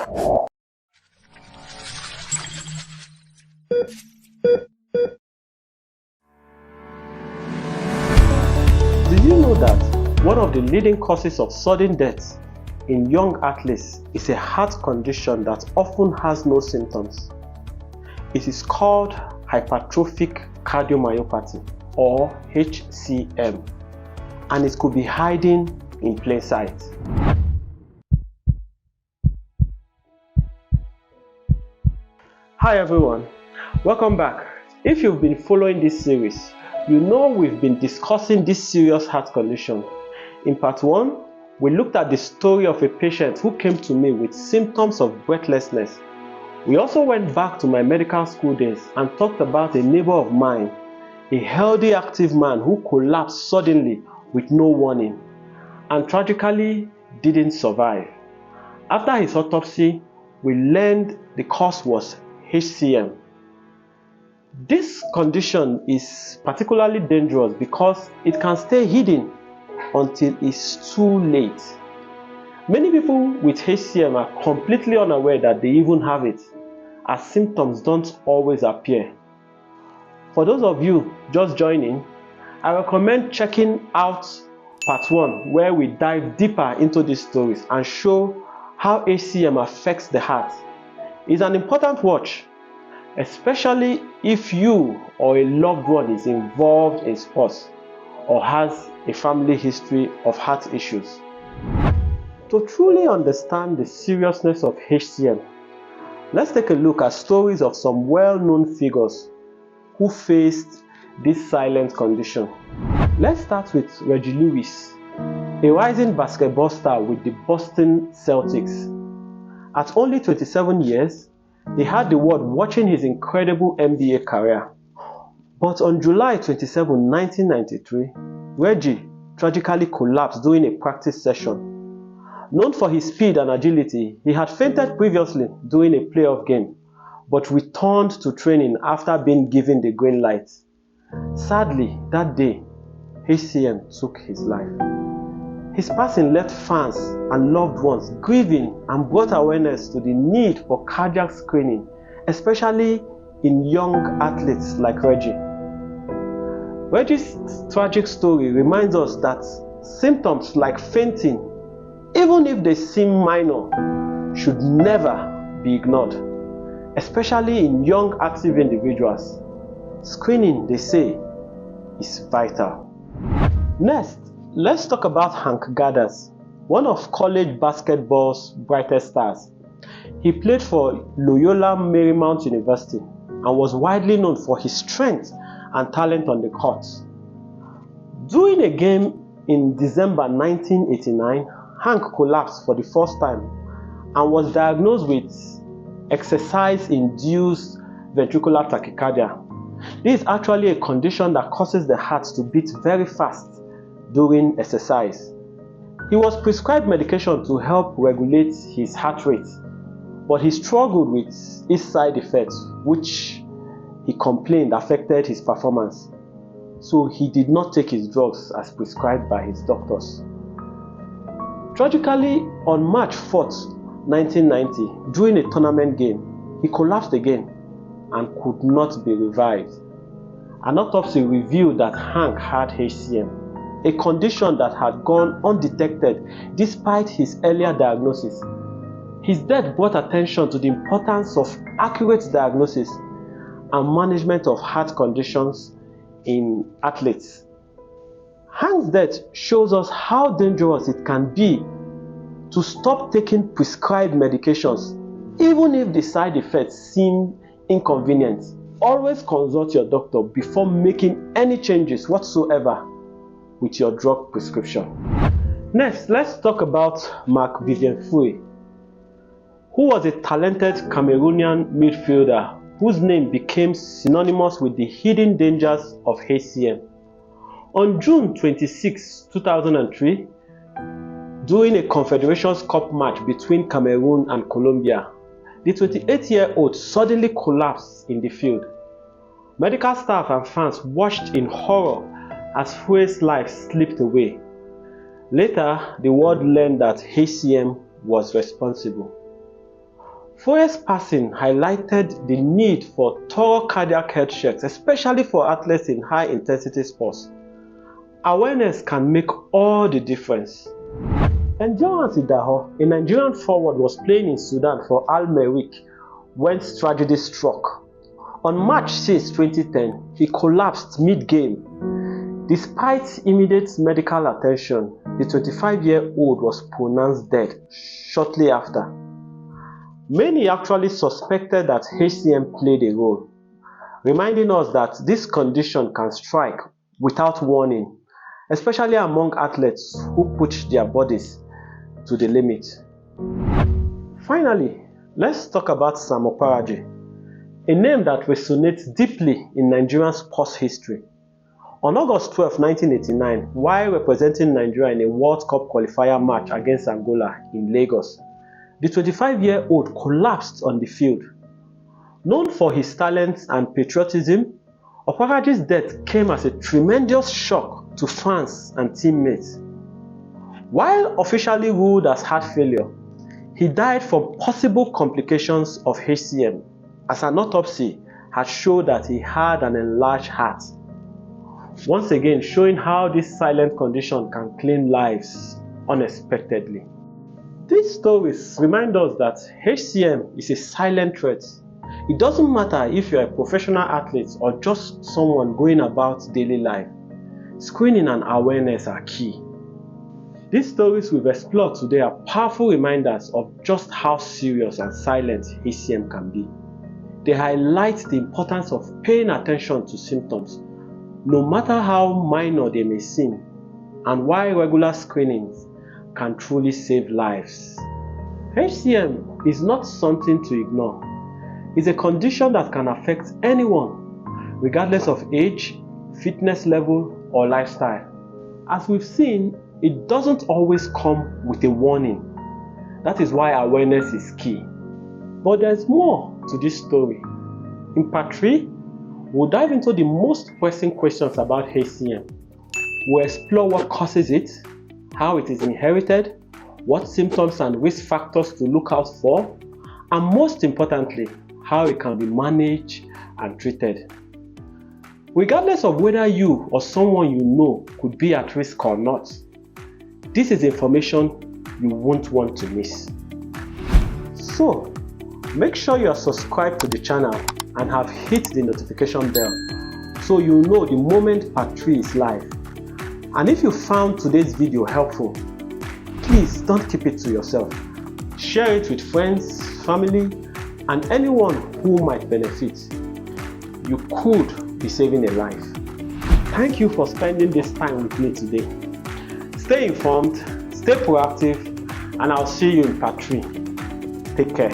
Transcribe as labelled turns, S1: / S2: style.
S1: Did you know that one of the leading causes of sudden death in young athletes is a heart condition that often has no symptoms? It is called Hypertrophic Cardiomyopathy, or HCM, and it could be hiding in plain sight. Hi everyone, welcome back. If you've been following this series, you know we've been discussing this serious heart condition. In part 1, we looked at the story of a patient who came to me with symptoms of breathlessness. We also went back to my medical school days and talked about a neighbor of mine, a healthy, active man who collapsed suddenly with no warning and tragically didn't survive. After his autopsy, we learned the cause was HCM. This condition is particularly dangerous because it can stay hidden until it's too late. Many people with HCM are completely unaware that they even have it, as symptoms don't always appear. For those of you just joining, I recommend checking out part 1, where we dive deeper into these stories and show how HCM affects the heart. It's an important watch, especially if you or a loved one is involved in sports or has a family history of heart issues. To truly understand the seriousness of HCM, let's take a look at stories of some well-known figures who faced this silent condition. Let's start with Reggie Lewis, a rising basketball star with the Boston Celtics. At only 27 years, he had the world watching his incredible NBA career. But on July 27, 1993, Reggie tragically collapsed during a practice session. Known for his speed and agility, he had fainted previously during a playoff game, but returned to training after being given the green light. Sadly, that day, HCM took his life. His passing left fans and loved ones grieving and brought awareness to the need for cardiac screening, especially in young athletes like Reggie. Reggie's tragic story reminds us that symptoms like fainting, even if they seem minor, should never be ignored, especially in young active individuals. Screening, they say, is vital. Next, let's talk about Hank Gathers, one of college basketball's brightest stars. He played for Loyola Marymount University and was widely known for his strength and talent on the court. During a game in December 1989, Hank collapsed for the first time and was diagnosed with exercise-induced ventricular tachycardia. This is actually a condition that causes the heart to beat very fast during exercise. He was prescribed medication to help regulate his heart rate, but he struggled with its side effects, which he complained affected his performance. So he did not take his drugs as prescribed by his doctors. Tragically, on March 4th, 1990, during a tournament game, he collapsed again and could not be revived. An autopsy revealed that Hank had HCM, a condition that had gone undetected despite his earlier diagnosis. His death brought attention to the importance of accurate diagnosis and management of heart conditions in athletes. Hank's death shows us how dangerous it can be to stop taking prescribed medications, even if the side effects seem inconvenient. Always consult your doctor before making any changes whatsoever with your drug prescription. Next, let's talk about Marc Vivien Foé, who was a talented Cameroonian midfielder whose name became synonymous with the hidden dangers of HCM. On June 26, 2003, during a Confederations Cup match between Cameroon and Colombia, the 28-year-old suddenly collapsed in the field. Medical staff and fans watched in horror as Foé's life slipped away. Later, the world learned that HCM was responsible. Fuell's passing highlighted the need for thorough cardiac health checks, especially for athletes in high-intensity sports. Awareness can make all the difference. Endurance Idaho, a Nigerian forward, was playing in Sudan for Al Merrikh when tragedy struck. On March 6, 2010, he collapsed mid-game. Despite immediate medical attention, the 25-year-old was pronounced dead shortly after. Many actually suspected that HCM played a role, reminding us that this condition can strike without warning, especially among athletes who push their bodies to the limit. Finally, let's talk about Sam Okwaraji, a name that resonates deeply in Nigerian sports history. On August 12, 1989, while representing Nigeria in a World Cup qualifier match against Angola in Lagos, the 25-year-old collapsed on the field. Known for his talent and patriotism, Okwaraji's death came as a tremendous shock to fans and teammates. While officially ruled as heart failure, he died from possible complications of HCM, as an autopsy had shown that he had an enlarged heart. Once again, showing how this silent condition can claim lives unexpectedly. These stories remind us that HCM is a silent threat. It doesn't matter if you're a professional athlete or just someone going about daily life. Screening and awareness are key. These stories we've explored today are powerful reminders of just how serious and silent HCM can be. They highlight the importance of paying attention to symptoms, no matter how minor they may seem, and why regular screenings can truly save lives. HCM is not something to ignore. It's a condition that can affect anyone, regardless of age, fitness level, or lifestyle. As we've seen, it doesn't always come with a warning. That is why awareness is key. But there's more to this story. In part 3, we'll dive into the most pressing questions about HCM. We'll explore what causes it, how it is inherited, what symptoms and risk factors to look out for, and most importantly, how it can be managed and treated. Regardless of whether you or someone you know could be at risk or not, this is information you won't want to miss. So, make sure you are subscribed to the channel and have hit the notification bell so you know the moment part 3 is live. And if you found today's video helpful, please don't keep it to yourself. Share it with friends, family, and anyone who might benefit. You could be saving a life. Thank you for spending this time with me today. Stay informed, stay proactive, and I'll see you in part 3. Take care.